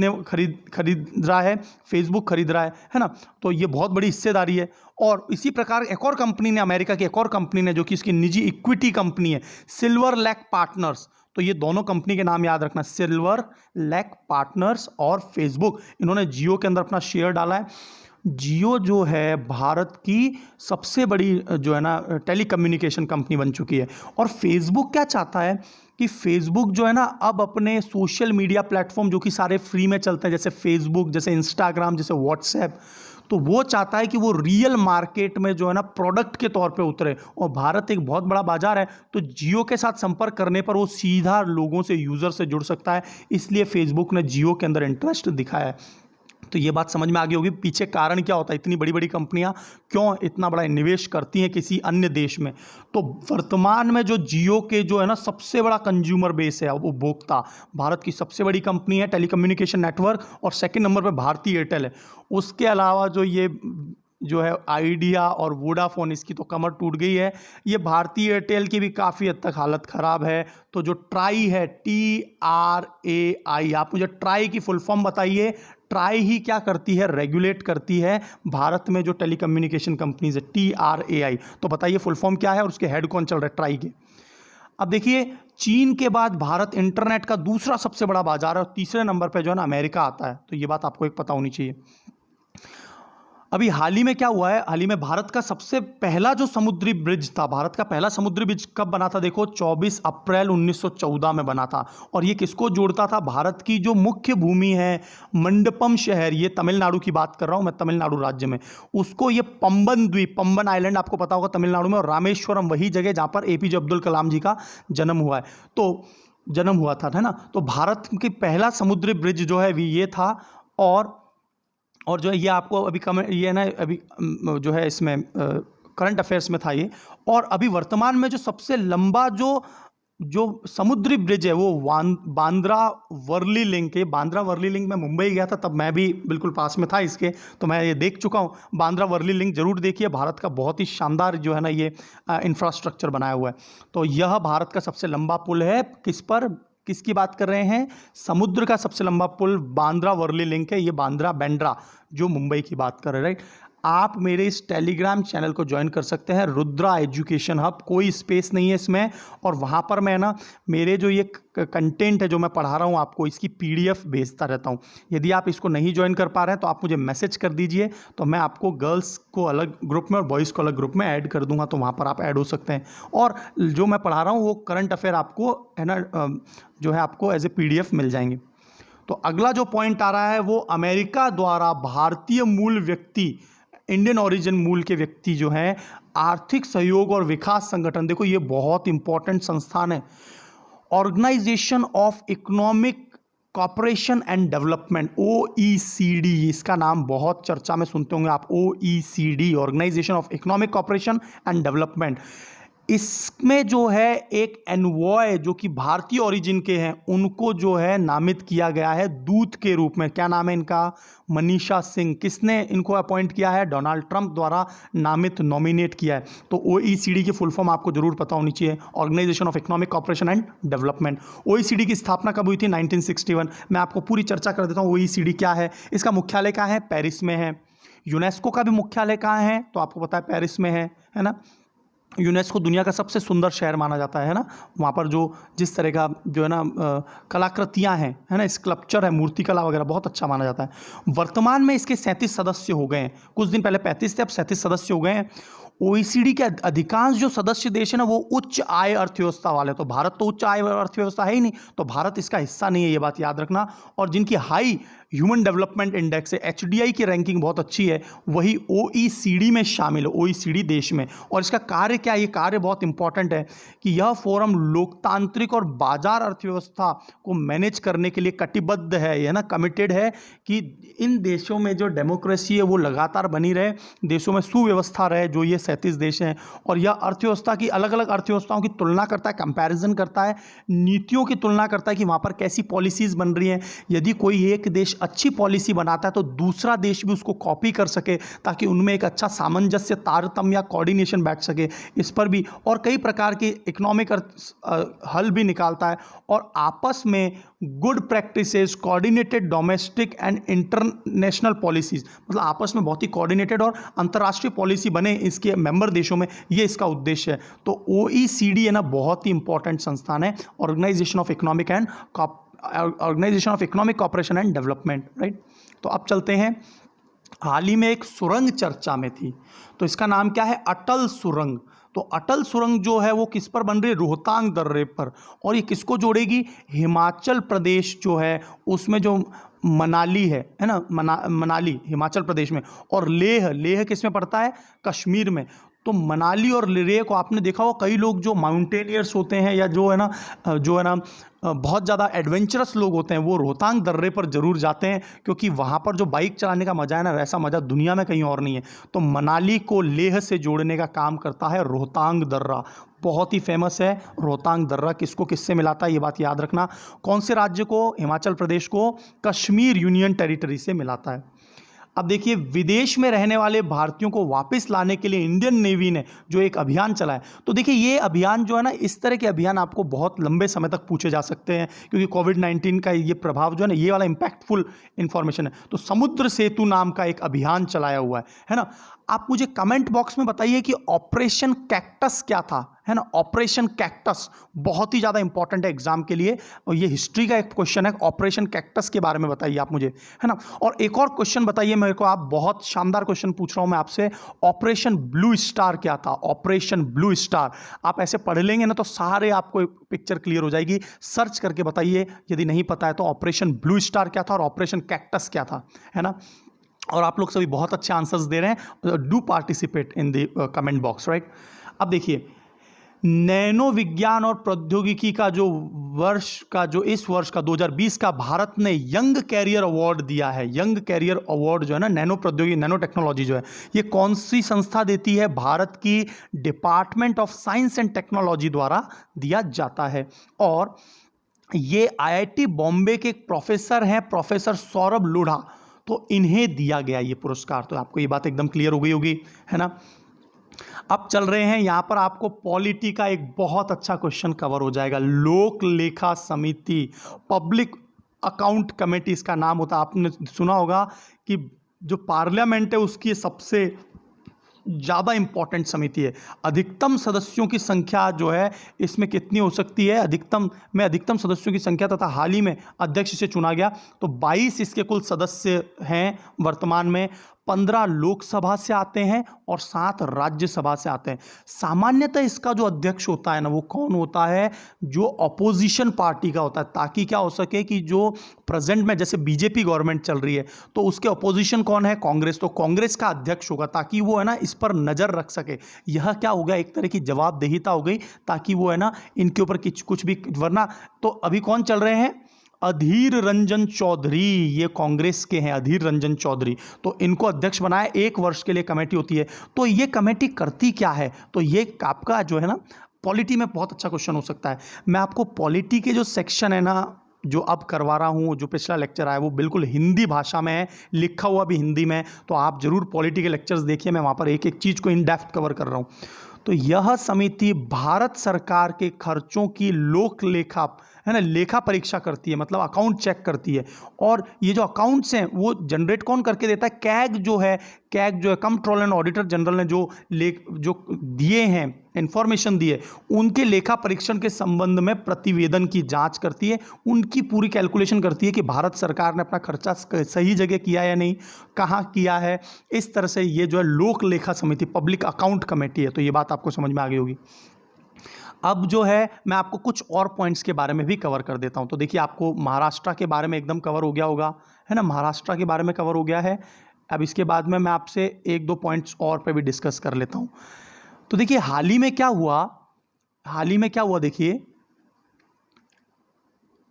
रहा है? फेसबुक खरीद रहा है ना। तो ये बहुत बड़ी हिस्सेदारी है। और इसी प्रकार एक और कंपनी ने, अमेरिका की एक और कंपनी ने, जो कि इसकी निजी इक्विटी कंपनी है, सिल्वर लैक पार्टनर्स। तो ये दोनों कंपनी के नाम याद रखना, सिल्वर लैक पार्टनर्स और फेसबुक, इन्होंने जियो के अंदर अपना शेयर डाला है। जियो जो है भारत की सबसे बड़ी जो है ना टेलीकम्युनिकेशन कंपनी बन चुकी है। और फेसबुक क्या चाहता है कि फेसबुक जो है ना अब अपने सोशल मीडिया प्लेटफॉर्म जो कि सारे फ्री में चलते हैं, जैसे फेसबुक, जैसे इंस्टाग्राम, जैसे व्हाट्सएप, तो वो चाहता है कि वो रियल मार्केट में जो है ना प्रोडक्ट के तौर पे उतरे। और भारत एक बहुत बड़ा बाजार है, तो जियो के साथ संपर्क करने पर वो सीधा लोगों से, यूज़र से जुड़ सकता है। इसलिए फेसबुक ने जियो के अंदर इंटरेस्ट दिखाया है। तो ये बात समझ में आ गई होगी पीछे कारण क्या होता है, इतनी बड़ी बड़ी कंपनियां क्यों इतना बड़ा निवेश करती हैं किसी अन्य देश में। तो वर्तमान में जो जियो के जो है ना सबसे बड़ा कंज्यूमर बेस है, उपभोक्ता, भारत की सबसे बड़ी कंपनी है टेलीकम्युनिकेशन नेटवर्क, और सेकंड नंबर पे भारती एयरटेल है। उसके अलावा जो है आइडिया और वोडाफोन, इसकी तो कमर टूट गई है। ये भारतीय एयरटेल की भी काफ़ी हद तक हालत ख़राब है। तो जो ट्राई है, TRAI, आप मुझे ट्राई की फुल फॉर्म बताइए। ट्राई ही क्या करती है? रेगुलेट करती है भारत में जो टेलीकम्युनिकेशन कंपनीज है, TRAI। तो बताइए फुल फॉर्म क्या है और उसके हेड कौन चल रहा है ट्राई के। अब देखिए चीन के बाद भारत इंटरनेट का दूसरा सबसे बड़ा बाजार है, और तीसरे नंबर पर जो है ना अमेरिका आता है। तो ये बात आपको एक पता होनी चाहिए। अभी हाल ही में क्या हुआ है, हाल ही में भारत का सबसे पहला जो समुद्री ब्रिज था, भारत का पहला समुद्री ब्रिज कब बना था? देखो 24 अप्रैल 1914 में बना था। और ये किसको जोड़ता था? भारत की जो मुख्य भूमि है मंडपम शहर, ये तमिलनाडु की बात कर रहा हूँ मैं, तमिलनाडु राज्य में, उसको ये पंबन द्वीप, पंबन आइलैंड आपको पता होगा तमिलनाडु में, और रामेश्वरम वही जगह जहाँ पर एपीजे अब्दुल कलाम जी का जन्म हुआ है, तो जन्म हुआ था, है ना। तो भारत की पहला समुद्री ब्रिज जो है ये था। और जो है ये आपको अभी कमेंट, ये ना अभी जो है इसमें करंट अफेयर्स में था ये। और अभी वर्तमान में जो सबसे लंबा जो समुद्री ब्रिज है वो बांद्रा वर्ली लिंक है। बांद्रा वर्ली लिंक, मैं मुंबई गया था तब, मैं भी बिल्कुल पास में था इसके, तो मैं ये देख चुका हूँ। बांद्रा वर्ली लिंक जरूर देखिए, भारत का बहुत ही शानदार जो है ना ये इंफ्रास्ट्रक्चर बनाया हुआ है। तो यह भारत का सबसे लंबा पुल है। किस पर, किसकी बात कर रहे हैं? समुद्र का सबसे लंबा पुल बांद्रा वर्ली लिंक है, ये बांद्रा बैंड्रा जो मुंबई की बात कर रहे हैं, राइट। आप मेरे इस टेलीग्राम चैनल को ज्वाइन कर सकते हैं, रुद्रा एजुकेशन हब, कोई स्पेस नहीं है इसमें। और वहाँ पर मैं ना मेरे जो ये कंटेंट है जो मैं पढ़ा रहा हूँ आपको, इसकी पीडीएफ भेजता रहता हूँ। यदि आप इसको नहीं ज्वाइन कर पा रहे हैं तो आप मुझे मैसेज कर दीजिए, तो मैं आपको गर्ल्स को अलग ग्रुप में और बॉयज़ को अलग ग्रुप में ऐड कर दूंगा, तो वहाँ पर आप ऐड हो सकते हैं। और जो मैं पढ़ा रहा हूँ वो करंट अफेयर आपको, है ना, जो है आपको एज ए पीडीएफ मिल जाएंगे। तो अगला जो पॉइंट आ रहा है वो अमेरिका द्वारा भारतीय मूल व्यक्ति, इंडियन ओरिजिन मूल के व्यक्ति जो हैं, आर्थिक सहयोग और विकास संगठन, देखो ये बहुत इंपॉर्टेंट संस्थान है, organisation of economic cooperation and development, OECD, इसका नाम बहुत चर्चा में सुनते होंगे आप, OECD, organisation of economic cooperation and development. इसमें जो है एक एनवॉय जो कि भारतीय ओरिजिन के हैं, उनको जो है नामित किया गया है दूत के रूप में। क्या नाम है इनका? मनीषा सिंह। किसने इनको अपॉइंट किया है? डोनाल्ड ट्रंप द्वारा नामित, नॉमिनेट किया है। तो OECD की फुल फॉर्म आपको जरूर पता होनी चाहिए, organisation of economic cooperation and development. OECD की स्थापना कब हुई थी? 1961। मैं आपको पूरी चर्चा कर देता हूँ। OECD क्या है, इसका मुख्यालय कहाँ है? पेरिस में है। यूनेस्को का भी मुख्यालय कहाँ है? तो आपको पता है पेरिस में है ना। यूनेस्को दुनिया का सबसे सुंदर शहर माना जाता है ना। वहाँ पर जो जिस तरह का जो है ना कलाकृतियाँ हैं, है ना, स्कल्पचर है, मूर्तिकला वगैरह, बहुत अच्छा माना जाता है। वर्तमान में इसके 37 सदस्य हो गए हैं। कुछ दिन पहले 35 थे, अब 37 सदस्य हो गए हैं। OECD के अधिकांश जो सदस्य देश है ना वो उच्च आय अर्थव्यवस्था वाले, तो भारत तो उच्च आय अर्थव्यवस्था है ही नहीं, तो भारत इसका हिस्सा नहीं है, ये बात याद रखना। और जिनकी हाई ह्यूमन डेवलपमेंट इंडेक्स है, HDI की रैंकिंग बहुत अच्छी है, वही OECD में शामिल है, OECD देश में। और इसका कार्य क्या है? ये कार्य बहुत इंपॉर्टेंट है कि यह फोरम लोकतांत्रिक और बाजार अर्थव्यवस्था को मैनेज करने के लिए कटिबद्ध है, यह ना कमिटेड है कि इन देशों में जो डेमोक्रेसी है वो लगातार बनी रहे, देशों में सुव्यवस्था रहे, जो ये 37 देश हैं। और यह अर्थव्यवस्था की, अलग अलग अर्थव्यवस्थाओं की तुलना करता है, कंपैरिजन करता है, नीतियों की तुलना करता है कि वहाँ पर कैसी पॉलिसीज बन रही हैं। यदि कोई एक देश अच्छी पॉलिसी बनाता है तो दूसरा देश भी उसको कॉपी कर सके, ताकि उनमें एक अच्छा सामंजस्य, तारतम्य या कोऑर्डिनेशन बैठ सके, इस पर भी। और कई प्रकार के इकोनॉमिक हल भी निकालता है, और आपस में good practices, coordinated domestic and international policies, मतलब आपस में बहुत ही कोऑर्डिनेटेड और अंतर्राष्ट्रीय पॉलिसी बने इसके मेंबर देशों में, ये इसका उद्देश्य है। तो OECD है ना बहुत ही इंपॉर्टेंट संस्थान है, organisation of economic and organisation of economic cooperation and development, right. तो अब चलते हैं, हाल ही में एक सुरंग चर्चा में थी, तो इसका नाम क्या है? अटल सुरंग। तो अटल सुरंग जो है वो किस पर बन रही है? रोहतांग दर्रे पर। और ये किसको जोड़ेगी? हिमाचल प्रदेश जो है उसमें जो मनाली है ना, मनाली हिमाचल प्रदेश में, और लेह किस में पड़ता है? कश्मीर में। तो मनाली और लेह को आपने देखा हो, कई लोग जो माउंटेनियर्स होते हैं या जो है ना बहुत ज़्यादा एडवेंचरस लोग होते हैं, वो रोहतांग दर्रे पर ज़रूर जाते हैं, क्योंकि वहाँ पर जो बाइक चलाने का मज़ा है ना, वैसा मज़ा दुनिया में कहीं और नहीं है। तो मनाली को लेह से जोड़ने का काम करता है रोहतांग दर्रा, बहुत ही फेमस है रोहतांग दर्रा। किसको किससे मिलाता है ये बात याद रखना। कौन से राज्य को? हिमाचल प्रदेश को कश्मीर यूनियन टेरिटरी से मिलाता है। अब देखिए, विदेश में रहने वाले भारतीयों को वापस लाने के लिए इंडियन नेवी ने जो एक अभियान चलाया, तो देखिए ये अभियान जो है ना, इस तरह के अभियान आपको बहुत लंबे समय तक पूछे जा सकते हैं, क्योंकि कोविड-19 का ये प्रभाव जो है ना, ये वाला इंपैक्टफुल इंफॉर्मेशन है। तो समुद्र सेतु नाम का एक अभियान चलाया हुआ है ना। आप मुझे कमेंट बॉक्स में बताइए कि ऑपरेशन कैक्टस क्या था, है ना। ऑपरेशन कैक्टस बहुत ही ज़्यादा इंपॉर्टेंट है एग्जाम के लिए, और ये हिस्ट्री का एक क्वेश्चन है। ऑपरेशन कैक्टस के बारे में बताइए आप मुझे, है ना। और एक और क्वेश्चन बताइए मेरे को आप, बहुत शानदार क्वेश्चन पूछ रहा हूं मैं आपसे, ऑपरेशन ब्लू स्टार क्या था? ऑपरेशन ब्लू स्टार आप ऐसे पढ़ लेंगे ना तो सारे आपको पिक्चर क्लियर हो जाएगी। सर्च करके बताइए यदि नहीं पता है तो, ऑपरेशन ब्लू स्टार क्या था और ऑपरेशन कैक्टस क्या था, है ना। और आप लोग सभी बहुत अच्छे आंसर्स दे रहे हैं, do participate in the comment box, right. अब देखिए, नैनो विज्ञान और प्रौद्योगिकी का जो इस वर्ष का 2020 का भारत ने यंग कैरियर अवार्ड दिया है। यंग कैरियर अवार्ड जो है ना, नैनो प्रौद्योगिकी, नैनो टेक्नोलॉजी जो है, ये कौन सी संस्था देती है? भारत की department of science and technology द्वारा दिया जाता है। और ये आईआईटी बॉम्बे के एक प्रोफेसर हैं, प्रोफेसर सौरभ लोढ़ा, तो इन्हें दिया गया ये पुरस्कार। तो आपको ये बात एकदम क्लियर हो गई होगी, है ना। अब चल रहे हैं यहां पर, आपको पॉलिटी का एक बहुत अच्छा क्वेश्चन कवर हो जाएगा। लोक लेखा समिति, पब्लिक अकाउंट कमेटी इसका नाम होता है। आपने सुना होगा कि जो पार्लियामेंट है उसकी सबसे ज़्यादा इंपॉर्टेंट समिति है। अधिकतम सदस्यों की संख्या जो है इसमें कितनी हो सकती है? अधिकतम सदस्यों की संख्या तथा हाल ही में अध्यक्ष से चुना गया, तो 22 इसके कुल सदस्य हैं वर्तमान में। 15 लोकसभा से आते हैं और 7 राज्यसभा से आते हैं। सामान्यतः इसका जो अध्यक्ष होता है ना, वो कौन होता है? जो अपोजिशन पार्टी का होता है, ताकि क्या हो सके कि जो प्रेजेंट में जैसे बीजेपी गवर्नमेंट चल रही है तो उसके अपोजिशन कौन है? कांग्रेस। तो कांग्रेस का अध्यक्ष होगा, ताकि वो है ना इस पर नजर रख सके। यह क्या हो गया? एक तरह की जवाबदेहिता हो गई, ताकि वो है ना इनके ऊपर कुछ भी, वरना तो अभी कौन चल रहे हैं? अधीर रंजन चौधरी, ये कांग्रेस के हैं, अधीर रंजन चौधरी। तो इनको अध्यक्ष बनाया, 1 वर्ष के लिए कमेटी होती है। तो ये कमेटी करती क्या है? तो ये आपका जो है ना पॉलिटी में बहुत अच्छा क्वेश्चन हो सकता है। मैं आपको पॉलिटी के जो सेक्शन है ना, जो अब करवा रहा हूँ, जो पिछला लेक्चर आया वो बिल्कुल हिंदी भाषा में है, लिखा हुआ भी हिंदी में, तो आप जरूर पॉलिटी के लेक्चर्स देखिए। मैं वहाँ पर एक एक चीज़ को इन डेप्थ कवर कर रहा हूँ। तो यह समिति भारत सरकार के खर्चों की लोक लेखा, है ना, लेखा परीक्षा करती है, मतलब अकाउंट चेक करती है। और ये जो अकाउंट्स हैं वो जनरेट कौन करके देता है? कैग जो है, कंट्रोलर एंड ऑडिटर जनरल ने जो दिए हैं, इंफॉर्मेशन दी है, उनके लेखा परीक्षण के संबंध में प्रतिवेदन की जांच करती है, उनकी पूरी कैलकुलेशन करती है कि भारत सरकार ने अपना खर्चा सही जगह किया या नहीं, कहाँ किया है। इस तरह से ये जो है लोक लेखा समिति, पब्लिक अकाउंट कमेटी है। तो ये बात आपको समझ में आ गई होगी। अब जो है मैं आपको कुछ और पॉइंट्स के बारे में भी कवर कर देता हूं। तो देखिए, आपको महाराष्ट्र के बारे में एकदम कवर हो गया होगा, है ना, महाराष्ट्र के बारे में कवर हो गया है। अब इसके बाद में मैं आपसे 1-2 पॉइंट्स और पे भी डिस्कस कर लेता हूं। तो देखिए, हाल ही में क्या हुआ, देखिए,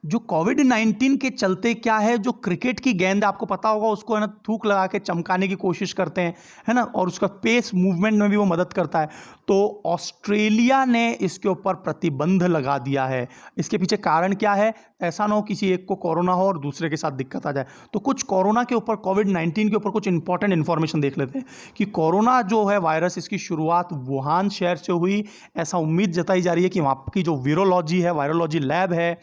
जो कोविड-19 के चलते क्या है, जो क्रिकेट की गेंद आपको पता होगा, उसको है ना थूक लगा के चमकाने की कोशिश करते हैं, है ना, और उसका पेस मूवमेंट में भी वो मदद करता है। तो ऑस्ट्रेलिया ने इसके ऊपर प्रतिबंध लगा दिया है। इसके पीछे कारण क्या है? ऐसा ना हो किसी एक को कोरोना हो और दूसरे के साथ दिक्कत आ जाए। तो कुछ कोरोना के ऊपर, कोविड-19 के ऊपर कुछ इंपॉर्टेंट इन्फॉर्मेशन देख लेते हैं कि कोरोना जो है वायरस, इसकी शुरुआत वुहान शहर से हुई। ऐसा उम्मीद जताई जा रही है कि वहाँ की जो वीरोलॉजी है, वायरोलॉजी लैब है,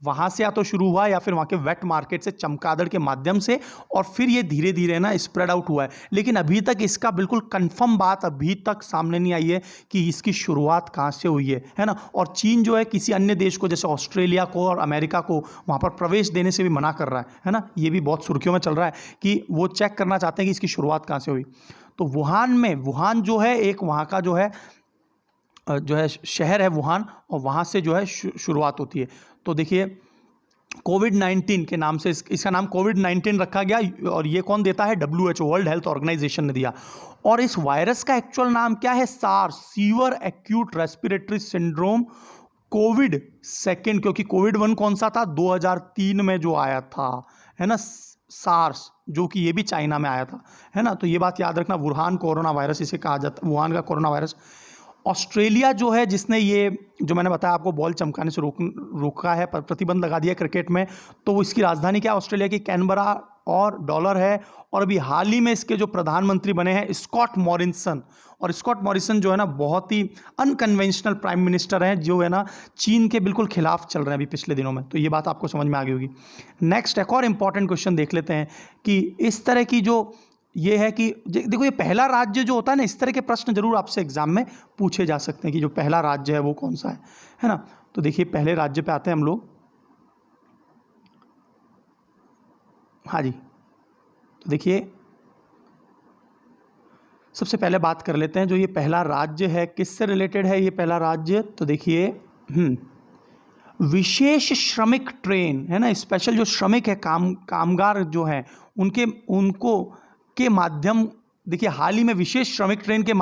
वहाँ से या तो शुरू हुआ या फिर वहाँ के वेट मार्केट से, चमगादड़ के माध्यम से, और फिर ये धीरे धीरे ना स्प्रेड आउट हुआ है। लेकिन अभी तक इसका बिल्कुल कंफर्म बात अभी तक सामने नहीं आई है कि इसकी शुरुआत कहाँ से हुई है ना। और चीन जो है किसी अन्य देश को, जैसे ऑस्ट्रेलिया को और अमेरिका को, वहाँ पर प्रवेश देने से भी मना कर रहा है ना। ये भी बहुत सुर्खियों में चल रहा है कि वो चेक करना चाहते हैं कि इसकी शुरुआत कहाँ से हुई। तो वुहान जो है एक वहाँ का जो है शहर है वुहान, और वहाँ से जो है शुरुआत होती है। तो देखिए, कोविड-19 के नाम से इसका नाम कोविड-19 रखा गया, और ये कौन देता है? WHO, वर्ल्ड हेल्थ ऑर्गेनाइजेशन ने दिया। और इस वायरस का एक्चुअल नाम क्या है? SARS, severe acute respiratory syndrome covid second, क्योंकि कोविड-1 कौन सा था? 2003 में जो आया था, है ना, सार्स, जो कि ये भी चाइना में आया था, है ना। तो ये बात याद रखना, वुहान कोरोना वायरस इसे कहा जाता है, वुहान का कोरोना वायरस। ऑस्ट्रेलिया जो है, जिसने ये जो मैंने बताया आपको बॉल चमकाने से रोका है, प्रतिबंध लगा दिया क्रिकेट में, तो इसकी राजधानी क्या है ऑस्ट्रेलिया की? कैनबरा, और डॉलर है। और अभी हाल ही में इसके जो प्रधानमंत्री बने हैं स्कॉट मॉरिसन, और स्कॉट मॉरिसन जो है ना बहुत ही अनकन्वेंशनल प्राइम मिनिस्टर हैं, जो है ना चीन के बिल्कुल खिलाफ चल रहे हैं अभी पिछले दिनों में। तो ये बात आपको समझ में आ गई होगी। नेक्स्ट एक और इंपॉर्टेंट क्वेश्चन देख लेते हैं कि इस तरह की जो ये है कि देखो ये पहला राज्य जो होता है ना, इस तरह के प्रश्न जरूर आपसे एग्जाम में पूछे जा सकते हैं कि जो पहला राज्य है वो कौन सा है ना। तो देखिए पहले राज्य पे आते हैं हम लोग। हाँ जी, तो देखिए सबसे पहले बात कर लेते हैं जो ये पहला राज्य है किससे रिलेटेड है ये पहला राज्य। तो देखिए विशेष श्रमिक ट्रेन है ना, स्पेशल जो श्रमिक है, कामगार जो है उनको के माध्यम, देखिए हाल ही में विशेष श्रमिक ट्रेन के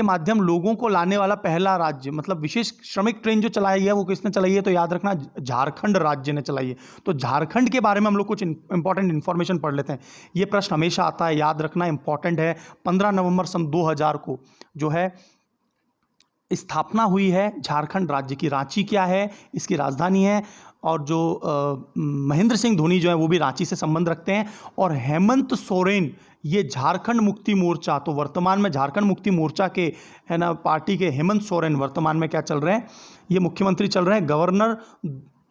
माध्यम लोगों को लाने वाला पहला राज्य, मतलब विशेष श्रमिक ट्रेन जो चलाई है वो किसने चलाई है, तो याद रखना झारखंड राज्य ने चलाई है। तो झारखंड के बारे में हम लोग कुछ इंपॉर्टेंट इन्फॉर्मेशन पढ़ लेते हैं। ये प्रश्न हमेशा आता है, याद रखना, इंपॉर्टेंट है। 15 नवंबर सन 2000 को जो है स्थापना हुई है झारखंड राज्य की। रांची क्या है, इसकी राजधानी है। और जो महेंद्र सिंह धोनी जो है वो भी रांची से संबंध रखते हैं। और हेमंत सोरेन ये झारखंड मुक्ति मोर्चा, तो वर्तमान में झारखंड मुक्ति मोर्चा के है ना पार्टी के हेमंत सोरेन वर्तमान में क्या चल रहे हैं, ये मुख्यमंत्री चल रहे हैं। गवर्नर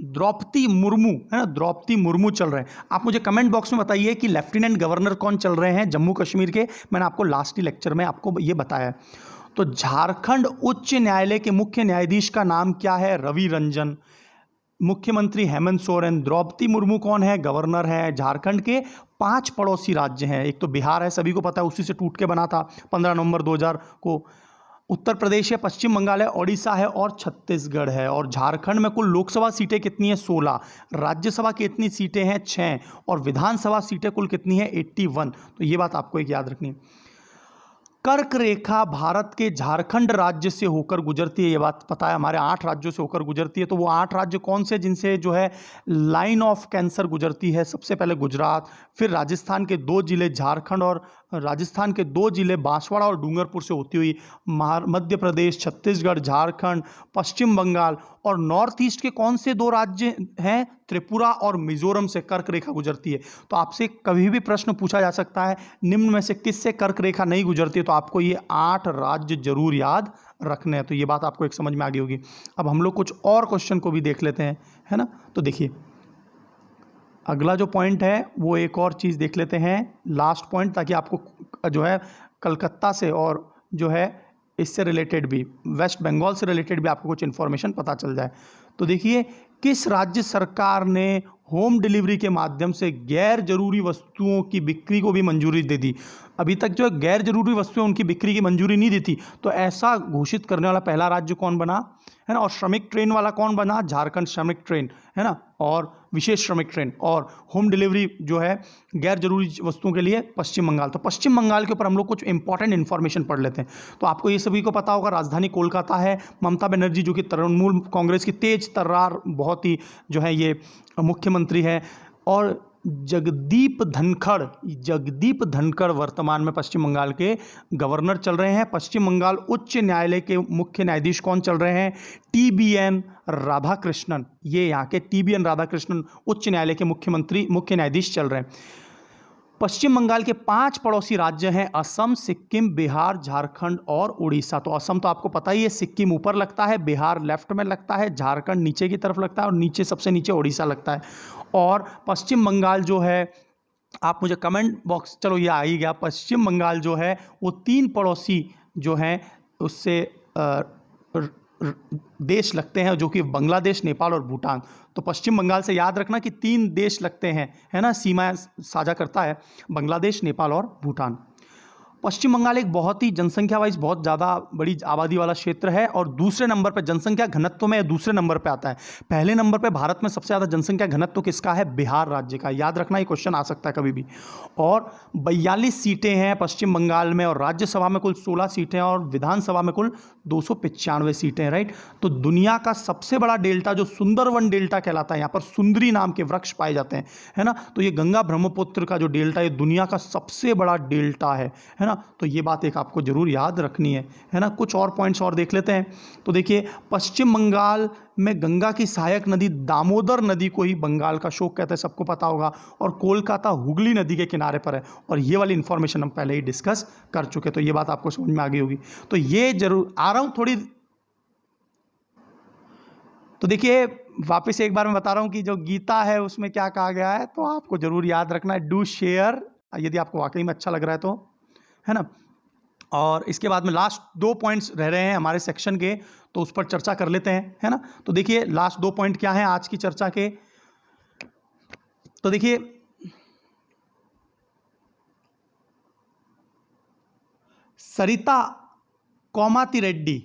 द्रौपदी मुर्मू है ना, द्रौपदी मुर्मू चल रहे हैं। आप मुझे कमेंट बॉक्स में बताइए कि लेफ्टिनेंट गवर्नर कौन चल रहे हैं जम्मू कश्मीर के। मैंने आपको लास्ट ही लेक्चर में आपको ये बताया है। तो झारखंड उच्च न्यायालय के मुख्य न्यायाधीश का नाम क्या है, रवि रंजन। मुख्यमंत्री हेमंत सोरेन। द्रौपदी मुर्मू कौन है, गवर्नर है। झारखंड के 5 पड़ोसी राज्य हैं, एक तो बिहार है, सभी को पता है, उसी से टूट के बना था 15 नवंबर 2000 को। उत्तर प्रदेश है, पश्चिम बंगाल है, ओडिशा है और छत्तीसगढ़ है। और झारखंड में कुल लोकसभा सीटें कितनी है, 16। राज्यसभा की कितनी सीटें हैं, 6। और विधानसभा सीटें कुल कितनी है, 81। तो ये बात आपको एक याद रखनी है। कर्क रेखा भारत के झारखंड राज्य से होकर गुजरती है, ये बात पता है, हमारे 8 राज्यों से होकर गुजरती है। तो वो 8 राज्य कौन से जिनसे जो है लाइन ऑफ कैंसर गुजरती है, सबसे पहले गुजरात, फिर राजस्थान के 2 जिले झारखंड और राजस्थान के 2 जिले बांसवाड़ा और डूंगरपुर से होती हुई मध्य प्रदेश, छत्तीसगढ़, झारखंड, पश्चिम बंगाल। और नॉर्थ ईस्ट के कौन से 2 राज्य हैं, त्रिपुरा और मिजोरम से कर्क रेखा गुजरती है। तो आपसे कभी भी प्रश्न पूछा जा सकता है निम्न में से किससे कर्क रेखा नहीं गुजरती है, तो आपको ये 8 राज्य जरूर याद रखने हैं। तो ये बात आपको एक समझ में आ गई होगी। अब हम लोग कुछ और क्वेश्चन को भी देख लेते हैं, है ना। तो देखिए अगला जो पॉइंट है वो एक और चीज़ देख लेते हैं, लास्ट पॉइंट, ताकि आपको जो है कलकत्ता से और जो है इससे रिलेटेड भी, वेस्ट बंगाल से रिलेटेड भी आपको कुछ इन्फॉर्मेशन पता चल जाए। तो देखिए किस राज्य सरकार ने होम डिलीवरी के माध्यम से गैर जरूरी वस्तुओं की बिक्री को भी मंजूरी दे दी। अभी तक जो गैर जरूरी वस्तुएं उनकी बिक्री की मंजूरी नहीं दी थी, तो ऐसा घोषित करने वाला पहला राज्य कौन बना, है ना। और श्रमिक ट्रेन वाला कौन बना, झारखंड श्रमिक ट्रेन, है ना। और विशेष श्रमिक ट्रेन और होम डिलीवरी जो है गैर जरूरी वस्तुओं के लिए पश्चिम बंगाल। तो पश्चिम बंगाल के ऊपर हम लोग कुछ इंपॉर्टेंट इन्फॉर्मेशन पढ़ लेते हैं। तो आपको ये सभी को पता होगा, राजधानी कोलकाता है। ममता बनर्जी जो कि तृणमूल कांग्रेस की तेज तर्रार बहुत ही जो है ये मुख्यमंत्री है। और जगदीप धनखड़ वर्तमान में पश्चिम बंगाल के गवर्नर चल रहे हैं। पश्चिम बंगाल उच्च न्यायालय के मुख्य न्यायाधीश कौन चल रहे हैं, TBN राधाकृष्णन। ये यहाँ के TBN राधाकृष्णन उच्च न्यायालय के मुख्य न्यायाधीश चल रहे हैं। पश्चिम बंगाल के 5 पड़ोसी राज्य हैं, असम, सिक्किम, बिहार, झारखंड और उड़ीसा। तो असम तो आपको पता ही है, सिक्किम ऊपर लगता है, बिहार लेफ्ट में लगता है, झारखंड नीचे की तरफ लगता है और नीचे सबसे नीचे उड़ीसा लगता है। और पश्चिम बंगाल जो है, आप मुझे कमेंट बॉक्स, चलो ये आ ही गया, पश्चिम बंगाल जो है वो 3 पड़ोसी जो हैं उससे देश लगते हैं, जो कि बांग्लादेश, नेपाल और भूटान। तो पश्चिम बंगाल से याद रखना कि 3 देश लगते हैं, है ना, सीमाएं साझा करता है बांग्लादेश, नेपाल और भूटान। पश्चिम बंगाल एक बहुत ही जनसंख्या वाइज बहुत ज़्यादा बड़ी आबादी वाला क्षेत्र है और दूसरे नंबर पर जनसंख्या घनत्व में दूसरे नंबर पर आता है। पहले नंबर पर भारत में सबसे ज़्यादा जनसंख्या घनत्व किसका है, बिहार राज्य का। याद रखना, ये क्वेश्चन आ सकता है कभी भी। और 42 सीटें हैं पश्चिम बंगाल में और राज्यसभा में कुल 16 सीटें और विधानसभा में कुल 295 सीटें, राइट। तो दुनिया का सबसे बड़ा डेल्टा जो सुंदरवन डेल्टा कहलाता है, यहाँ पर सुंदरी नाम के वृक्ष पाए जाते हैं, है ना। तो ये गंगा ब्रह्मपुत्र का जो डेल्टा है दुनिया का सबसे बड़ा डेल्टा है ना। तो ये बात एक आपको जरूर याद रखनी है ना। कुछ और पॉइंट्स और देख लेते हैं। तो देखिए पश्चिम बंगाल में गंगा की सहायक नदी दामोदर नदी को ही बंगाल का शोक कहते हैं, सबको पता होगा। और कोलकाता हुगली नदी के किनारे पर है और ये वाली इंफॉर्मेशन हम पहले ही डिस्कस कर चुके, तो ये बात आपको समझ में आ गई होगी। तो ये जरूर आ रहा हूं थोड़ी, तो देखिए वापस एक बार मैं बता रहा हूं कि जो गीता है उसमें क्या कहा गया है, तो आपको जरूर याद रखना है, डू शेयर यदि आपको वाकई में अच्छा लग रहा है तो, है ना। और इसके बाद में लास्ट 2 पॉइंट्स रह रहे हैं हमारे सेक्शन के, तो उस पर चर्चा कर लेते हैं, है ना। तो देखिए लास्ट 2 पॉइंट क्या हैं आज की चर्चा के, तो देखिए सरिता कोमाती रेड्डी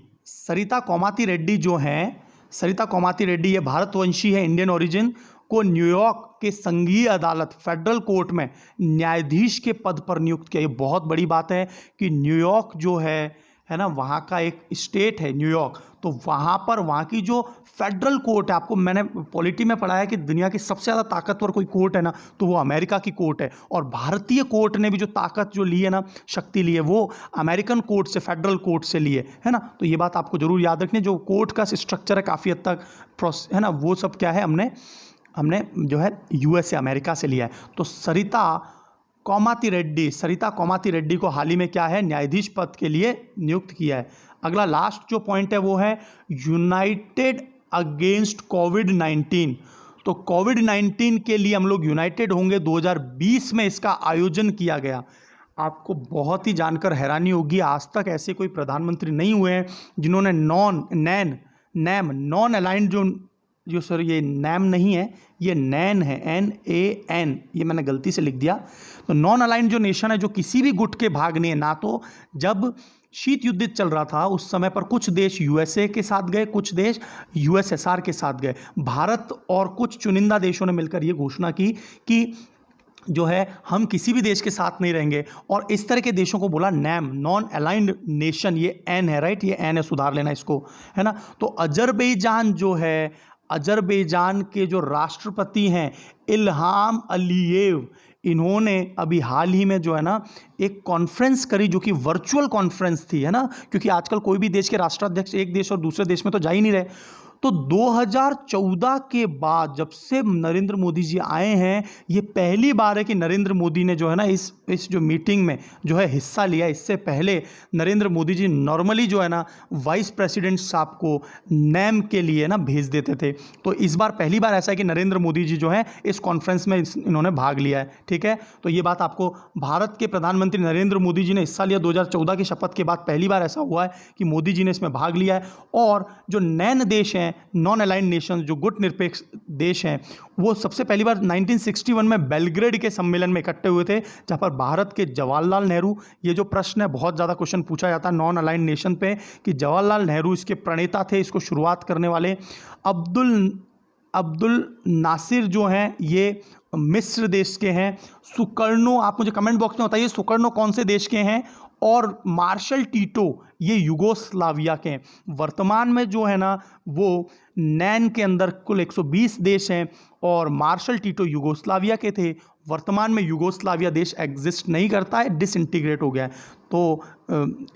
जो हैं, सरिता कोमाती रेड्डी ये भारतवंशी है, इंडियन ओरिजिन, को न्यूयॉर्क के संघीय अदालत फेडरल कोर्ट में न्यायाधीश के पद पर नियुक्त किया। ये बहुत बड़ी बात है कि न्यूयॉर्क जो है ना, वहाँ का एक स्टेट है न्यूयॉर्क, तो वहाँ पर वहाँ की जो फेडरल कोर्ट है, आपको मैंने पॉलिटी में पढ़ा है कि दुनिया की सबसे ज़्यादा ताकतवर कोई कोर्ट है ना, तो वो अमेरिका की कोर्ट है। और भारतीय कोर्ट ने भी जो ताकत जो ली है ना, शक्ति ली है, वो अमेरिकन कोर्ट से, फेडरल कोर्ट से ली है ना। तो ये बात आपको जरूर याद रखनी, जो कोर्ट का स्ट्रक्चर है काफ़ी हद तक है ना, वो सब क्या है, हमने जो है यूएस से, अमेरिका से लिया है। तो सरिता कोमाती रेड्डी को हाल ही में क्या है, न्यायाधीश पद के लिए नियुक्त किया है। अगला लास्ट जो पॉइंट है वो है यूनाइटेड अगेंस्ट कोविड-19। तो कोविड-19 के लिए हम लोग यूनाइटेड होंगे। 2020 में इसका आयोजन किया गया। आपको बहुत ही जानकर हैरानी होगी, आज तक ऐसे कोई प्रधानमंत्री नहीं हुए हैं जिन्होंने नॉन अलाइंड जो सर ये नैम नहीं है, ये नैन है, NAN, ये मैंने गलती से लिख दिया। तो नॉन अलाइंड जो नेशन है, जो किसी भी गुट के भाग नहीं है ना, तो जब शीत युद्ध चल रहा था उस समय पर कुछ देश USA के साथ गए, कुछ देश USSR के साथ गए। भारत और कुछ चुनिंदा देशों ने मिलकर ये घोषणा की कि जो है हम किसी भी देश के साथ नहीं रहेंगे, और इस तरह के देशों को बोला नैम, नॉन अलाइंड नेशन। ये एन है, राइट, ये एन है, सुधार लेना इसको, है ना। तो अजरबैजान जो है, अजरबैजान के जो राष्ट्रपति हैं इल्हाम अलीयेव, इन्होंने अभी हाल ही में जो है ना एक कॉन्फ्रेंस करी, जो कि वर्चुअल कॉन्फ्रेंस थी, है ना, क्योंकि आजकल कोई भी देश के राष्ट्राध्यक्ष एक देश और दूसरे देश में तो जा ही नहीं रहे। तो 2014 के बाद जब से नरेंद्र मोदी जी आए हैं, ये पहली बार है कि नरेंद्र मोदी ने जो है ना इस जो मीटिंग में जो है हिस्सा लिया। इससे पहले नरेंद्र मोदी जी नॉर्मली जो है ना वाइस प्रेसिडेंट साहब को नैम के लिए ना भेज देते थे। तो इस बार पहली बार ऐसा है कि नरेंद्र मोदी जी जो है इस कॉन्फ्रेंस में इन्होंने भाग लिया है, ठीक है। तो ये बात आपको, भारत के प्रधानमंत्री नरेंद्र मोदी जी ने हिस्सा लिया 2014 की शपथ के बाद, पहली बार ऐसा हुआ है कि मोदी जी ने इसमें भाग लिया है। और जो नैन देश हैं, नॉन अलाइंड नेशन, जो गुट निरपेक्ष देश हैं, वो सबसे पहली बार 1961 में बेलग्रेड के सम्मेलन में इकट्ठे हुए थे, जहां पर भारत के जवाहरलाल नेहरू, ये जो प्रश्न है बहुत ज़्यादा क्वेश्चन पूछा जाता है नॉन अलाइंड नेशन पे, कि जवाहरलाल नेहरू इसके प्रणेता थे, इसको शुरुआत करने वाले। अब्दुल नासिर जो हैं ये मिस्र देश के हैं। सुकर्णो, आप मुझे कमेंट बॉक्स में बताइए सुकर्णो कौन से देश के हैं। और मार्शल टीटो ये युगोस्लाविया के हैं। वर्तमान में जो है ना वो नैन के अंदर कुल 120 देश हैं, और मार्शल टीटो युगोस्लाविया के थे। वर्तमान में युगोस्लाविया देश एग्जिस्ट नहीं करता है, डिसइंटीग्रेट हो गया है। तो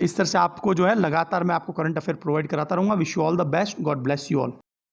इस तरह से आपको जो है लगातार मैं आपको करंट अफेयर प्रोवाइड कराता रहूँगा। Wish you all the best, God bless you all.